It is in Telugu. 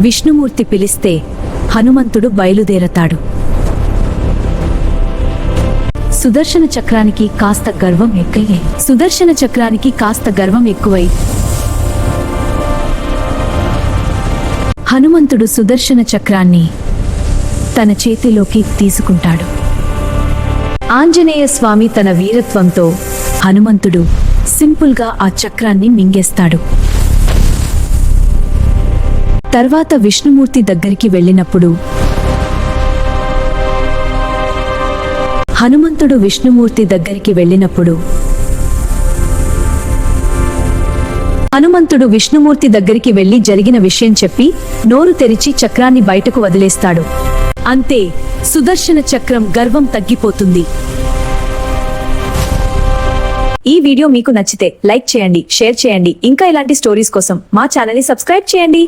విష్ణుమూర్తి పిలిస్తే హనుమంతుడు బయలుదేరతాడు. సుదర్శన చక్రానికి కాస్త గర్వం ఎక్కువై హనుమంతుడు సుదర్శన చక్రాన్ని తన చేతిలోకి తీసుకుంటాడు. ఆంజనేయ స్వామి తన వీరత్వంతో హనుమంతుడు సింపుల్గా ఆ చక్రాన్ని మింగేస్తాడు. తర్వాత విష్ణుమూర్తి దగ్గరికి వెళ్ళినప్పుడు హనుమంతుడు విష్ణుమూర్తి దగ్గరికి వెళ్లి జరిగిన విషయం చెప్పి నోరు తెరిచి చక్రాన్ని బయటకు వదిలేస్తాడు. అంతే, సుదర్శన చక్రం గర్వం తగ్గిపోతుంది. ఈ వీడియో మీకు నచ్చితే లైక్ చేయండి, షేర్ చేయండి. ఇంకా ఇలాంటి స్టోరీస్ కోసం మా ఛానల్ ని సబ్స్క్రైబ్ చేయండి.